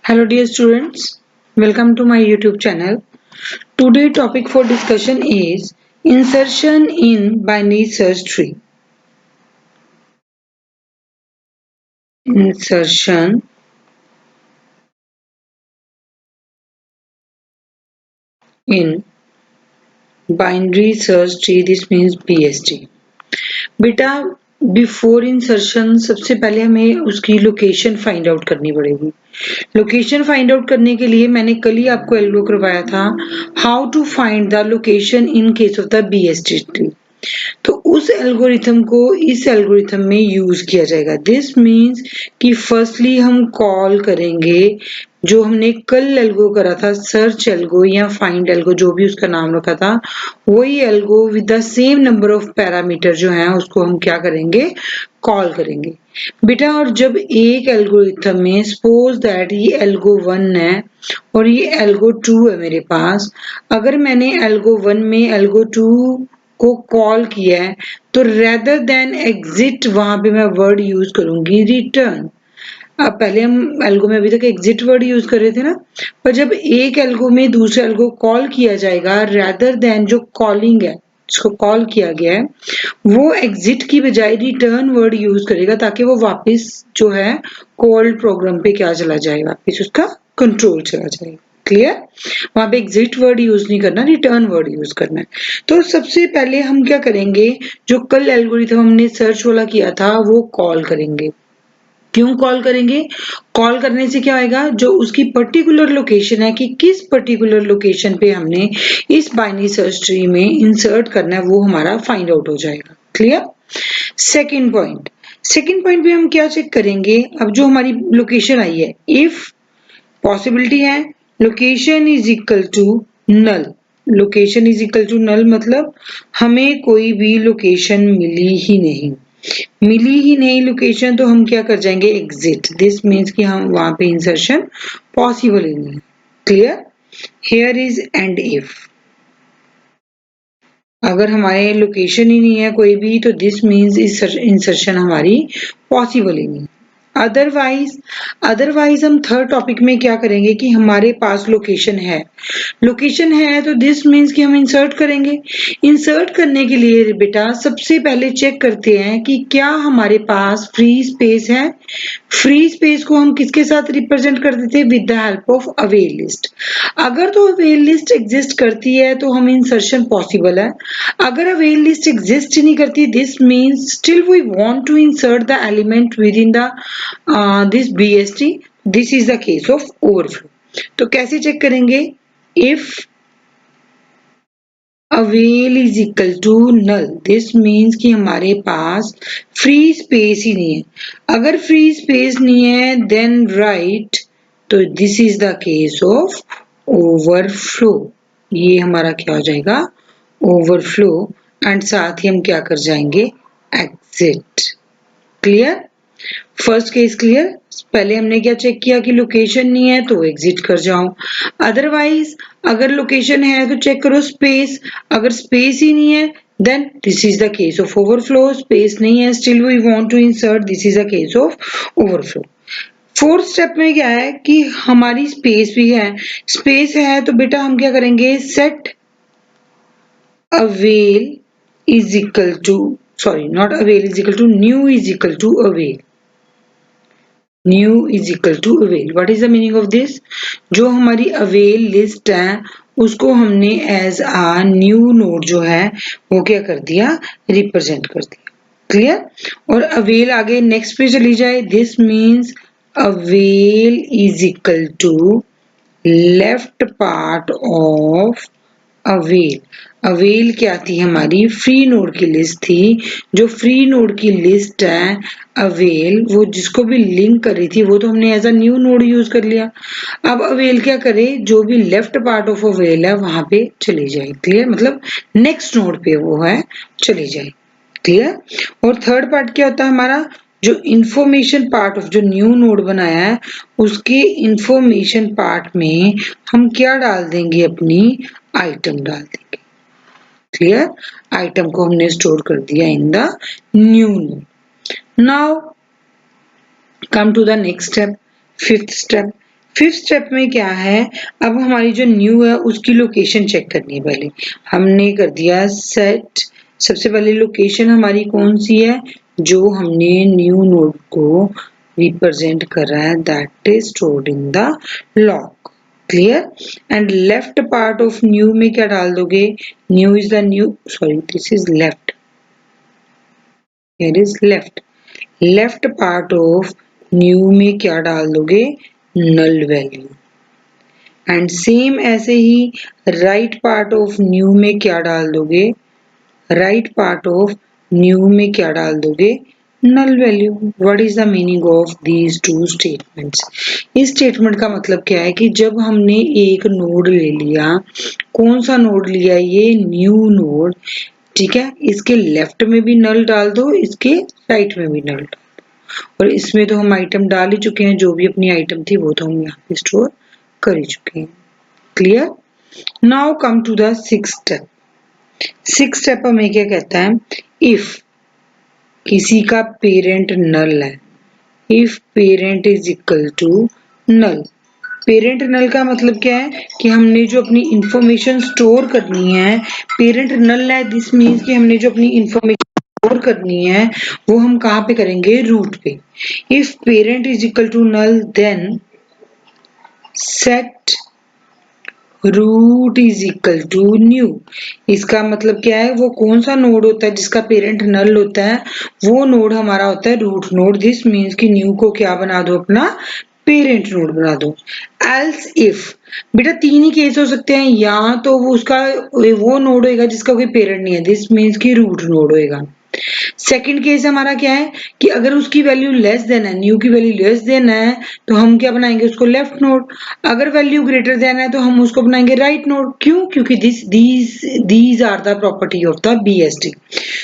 Hello dear students, welcome to my YouTube channel. Today topic for discussion is insertion in binary search tree. Insertion in binary search tree, this means BST. बेटा before insertion सबसे पहले हमें उसकी location find out करनी पड़ेगी। Location find out करने के लिए मैंने कल ही आपको एल्गो करवाया था how to find the location in case of the BST tree. तो उस एल्गोरिथम को इस एल्गोरिथम में यूज किया जाएगा। दिस मीन्स कि फर्स्टली हम कॉल करेंगे जो हमने कल एल्गो करा था, सर्च एल्गो या फाइंड एल्गो, जो भी उसका नाम रखा था, वही algo with the same number of parameter जो है उसको हम क्या करेंगे, कॉल करेंगे बेटा। और जब एक एल्गोरिथम में सपोज दैट ये एल्गो 1 है और ये एल्गो 2 है मेरे पास, अगर मैंने एल्गो 1 में एल्गो 2 को कॉल किया है तो रेदर देन एग्जिट वहां पे मैं वर्ड यूज करूंगी रिटर्न। अब पहले हम एल्गो में अभी तक एग्जिट वर्ड यूज कर रहे थे ना, पर जब एक एल्गो में दूसरे एल्गो कॉल किया जाएगा, रेदर देन जो कॉलिंग है जिसको कॉल किया गया है वो एग्जिट की बजाय रिटर्न वर्ड यूज करेगा ताकि वो वापस जो है कॉल्ड प्रोग्राम पे क्या चला जाए, वापस उसका कंट्रोल चला जाए। क्लियर? वहां पे एग्जिट वर्ड यूज नहीं करना, रिटर्न वर्ड यूज करना है। तो सबसे पहले हम क्या करेंगे, जो कल एल्गोरिथम हमने सर्च वाला किया था वो कॉल करेंगे। क्यों कॉल करेंगे? कॉल करने से क्या होएगा, जो उसकी पर्टिकुलर लोकेशन है कि किस पर्टिकुलर लोकेशन पे हमने इस बाइनरी सर्च ट्री में इंसर्ट करना है वो हमारा फाइंड आउट हो जाएगा। Clear? Second point, second point पे हम क्या चेक करेंगे, अब जो हमारी लोकेशन आई है, इफ पॉसिबिलिटी है location is equal to null. Location is equal to null मतलब हमें कोई भी लोकेशन मिली ही नहीं लोकेशन, तो हम क्या कर जाएंगे, एग्जिट। दिस मीन्स कि हम वहां पे इंसर्शन पॉसिबल ही नहीं है। Clear? Here is and if अगर हमारे लोकेशन ही नहीं है कोई भी तो दिस मीन्स इंसर्शन हमारी पॉसिबल ही नहीं। अदरवाइज अदरवाइज हम थर्ड टॉपिक में क्या करेंगे कि हमारे पास लोकेशन है, लोकेशन है तो दिस मीन्स कि हम इंसर्ट करेंगे। इंसर्ट करने के लिए बेटा सबसे पहले चेक करते हैं कि क्या हमारे पास फ्री स्पेस है। फ्री स्पेस को हम किसके साथ रिप्रेजेंट कर देते हैं, with the help of avail list. अगर तो अवेल लिस्ट एग्जिस्ट करती है तो हम इंसर्शन पॉसिबल है। अगर अवेल लिस्ट एग्जिस्ट नहीं करती, this means still we want to insert the element within the this BST, this is the case of overflow. तो कैसे चेक करेंगे, if avail is equal to null, this means कि हमारे पास free space ही नहीं है। अगर free space नहीं है देन राइट, तो this is the case of overflow. ये हमारा क्या हो जाएगा, ओवरफ्लो। एंड साथ ही हम क्या कर जाएंगे, exit. Clear? First case clear. पहले हमने क्या चेक किया कि लोकेशन नहीं है तो एग्जिट कर जाओ। अदरवाइज अगर लोकेशन है तो चेक करो स्पेस, अगर स्पेस ही नहीं है then this is the case of overflow. Space नहीं है still we want to insert, this is the case of overflow. Fourth step में क्या है कि हमारी स्पेस भी है, स्पेस है तो बेटा हम क्या करेंगे, set avail is equal to, sorry not avail is equal to, new is equal to avail. New is equal to avail. What is the meaning of this, जो हमारी अवेल लिस्ट है उसको हमने एज आ न्यू नोड जो है वो क्या कर दिया, रिप्रेजेंट कर दिया। क्लियर? और अवेल आगे नेक्स्ट पे चली जाए, this means avail is equal to left part of avail. Avail क्या थी, हमारी फ्री नोड की लिस्ट थी। जो फ्री नोड की लिस्ट है अवेल, वो जिसको भी लिंक कर रही थी वो तो हमने as a new node use कर लिया। अब अवेल क्या करे, जो भी लेफ्ट पार्ट ऑफ अवेल है वहां पे चली जाए। क्लियर? मतलब नेक्स्ट नोड पे वो है चली जाए। क्लियर? और थर्ड पार्ट क्या होता है हमारा, जो इंफॉर्मेशन पार्ट ऑफ जो न्यू नोड बनाया है उसके इंफॉर्मेशन पार्ट में हम क्या डाल देंगे, अपनी आइटम डाल देंगे। क्लियर? आइटम को हमने स्टोर कर दिया in the new node. Now come to the next step, fifth step. Fifth step में क्या है, अब हमारी जो न्यू है उसकी लोकेशन चेक करनी है। पहले हमने कर दिया सेट, सबसे पहले लोकेशन हमारी कौन सी है, जो हमने न्यू नोड को रिप्रेजेंट कर रहा है, that is stored in the log. Clear. And left part of new में क्या डाल दोगे, new is the new, sorry this is left, here is left, left part of new में क्या डाल दोगे, नल वैल्यू। एंड सेम ऐसे ही right part of new में क्या डाल दोगे, राइट पार्ट ऑफ न्यू में क्या डाल दोगे, null value. What is the meaning of these two statements, इस स्टेटमेंट का मतलब क्या है कि जब हमने एक नोड ले लिया, कौन सा नोड लिया, ये न्यू नोड, ठीक है, इसके लेफ्ट में भी नल डाल दो, इसके राइट में भी नल, और इसमें तो हम आइटम डाल ही चुके हैं, जो भी अपनी आइटम थी वो तो हम यहाँ पे स्टोर कर ही चुके हैं। Clear. Now come to the sixth step. Sixth step हमें क्या कहता है, इफ किसी का पेरेंट नल है, if parent is equal to null. Parent null का मतलब क्या है कि हमने जो अपनी इंफॉर्मेशन स्टोर करनी है, पेरेंट नल है, दिस मीन्स कि हमने जो अपनी इंफॉर्मेशन स्टोर करनी है वो हम कहाँ पे करेंगे, रूट पे। If parent is equal to null then set root is equal to new. इसका मतलब क्या है, वो कौन सा नोड होता है जिसका पेरेंट नल होता है, वो नोड हमारा होता है रूट नोड। दिस मीन्स कि न्यू को क्या बना दो, अपना पेरेंट नोड बना दो। एल्स इफ, बेटा तीन ही केस हो सकते हैं, या तो वो उसका वो नोड होएगा जिसका कोई पेरेंट नहीं है, दिस मीन्स कि रूट नोड होएगा। सेकंड केस हमारा क्या है कि अगर उसकी वैल्यू लेस देन है, न्यू की वैल्यू लेस देन है, तो हम क्या बनाएंगे उसको, लेफ्ट नोड। अगर वैल्यू ग्रेटर देन है तो हम उसको बनाएंगे राइट नोड। क्यों, क्योंकि these are the property of the BST.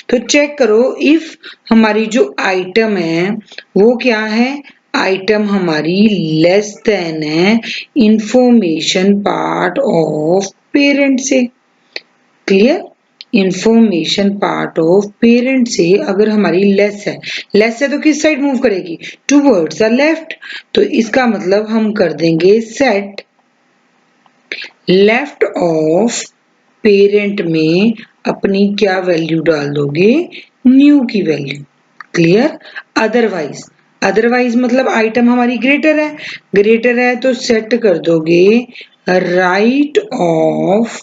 तो चेक करो, इफ हमारी जो आइटम है वो क्या है, आइटम हमारी लेस देन है इंफॉर्मेशन पार्ट ऑफ पेरेंट से। Clear. Information part of parent से अगर हमारी लेस है, लेस है तो किस साइड मूव करेगी, टूवर्ड्स द लेफ्ट। तो इसका मतलब हम कर देंगे सेट लेफ्ट ऑफ पेरेंट में अपनी क्या वैल्यू डाल दोगे, न्यू की वैल्यू। क्लियर। अदरवाइज, अदरवाइज मतलब आइटम हमारी ग्रेटर है, ग्रेटर है तो सेट कर दोगे right of,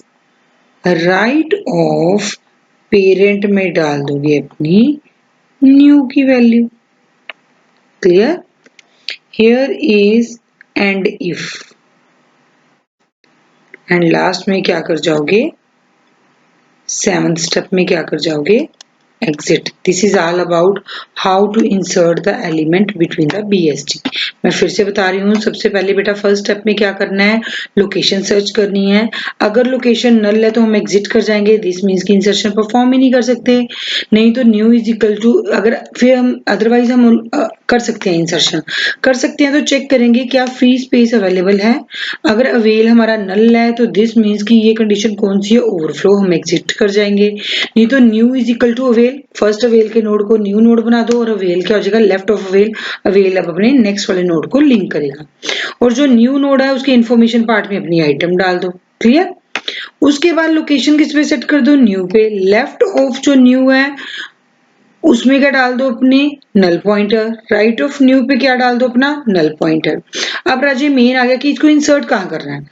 right of parent में डाल दोगे अपनी न्यू की value. Clear. Here is and if, and last में क्या कर जाओगे, सेवंथ स्टेप में क्या कर जाओगे, exit. This is all about how to insert the element between the BST. मैं फिर से बता रही हूँ, सबसे पहले बेटा फर्स्ट स्टेप में क्या करना है, लोकेशन सर्च करनी है। अगर लोकेशन नल है तो हम एग्जिट कर जाएंगे, दिस मीन्स की इंसर्शन परफॉर्म ही नहीं कर सकते। नहीं तो न्यू इज इक्वल टू, अगर फिर हम अदरवाइज हम कर सकते हैं, इंसर्शन कर सकते हैं। तो चेक करेंगे क्या फ्री स्पेस अवेलेबल है। अगर अवेल हमारा नल है तो दिस मीन्स की ये कंडीशन कौन सी है, ओवरफ्लो, हम एग्जिट कर जाएंगे। नहीं तो new is equal to avail, first avail के नोड को न्यू नोड बना दो, और अवेल क्या हो जाएगा, लेफ्ट ऑफ अवेल, अवेल अब अपने नेक्स्ट वाले नोड को लिंक करेगा। और जो न्यू नोड है उसके इंफॉर्मेशन पार्ट में अपनी आइटम डाल दो। क्लियर। उसके बाद लोकेशन किस पे सेट कर दो, न्यू पे। लेफ्ट ऑफ जो न्यू है उसमें क्या डाल दो, अपने null pointer. Right of new पे क्या डाल दो, अपना नल पॉइंटर। अब राजे मेन आ गया कि इसको इंसर्ट कहाँ करना है।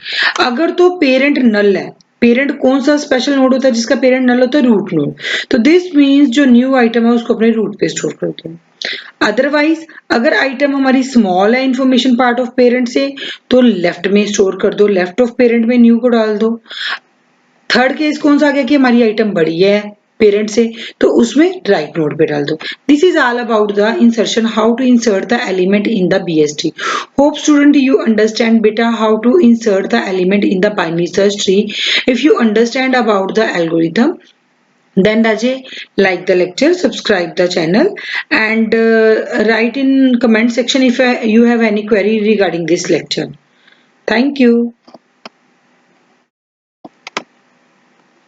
अगर तो पेरेंट नल है, पेरेंट कौन सा स्पेशल नोड होता है जिसका पेरेंट नल होता है, रूट नोड। तो दिस मीन्स जो न्यू आइटम है उसको अपने रूट पे स्टोर कर दो। अदरवाइज अगर आइटम हमारी स्मॉल है इंफॉर्मेशन पार्ट ऑफ पेरेंट से, तो लेफ्ट में स्टोर कर दो, लेफ्ट ऑफ पेरेंट में न्यू को डाल दो। थर्ड केस कौन सा आ गया कि हमारी आइटम बड़ी है पेरेंट से, तो उसमें राइट नोड पे डाल दो। This is all about the insertion, how to insert the element in the BST. Hope student you understand beta how to insert the element in the binary search tree. If you understand about the algorithm, then Raje, like the lecture, subscribe the channel, and write in comment section if you have any query regarding this lecture. Thank you.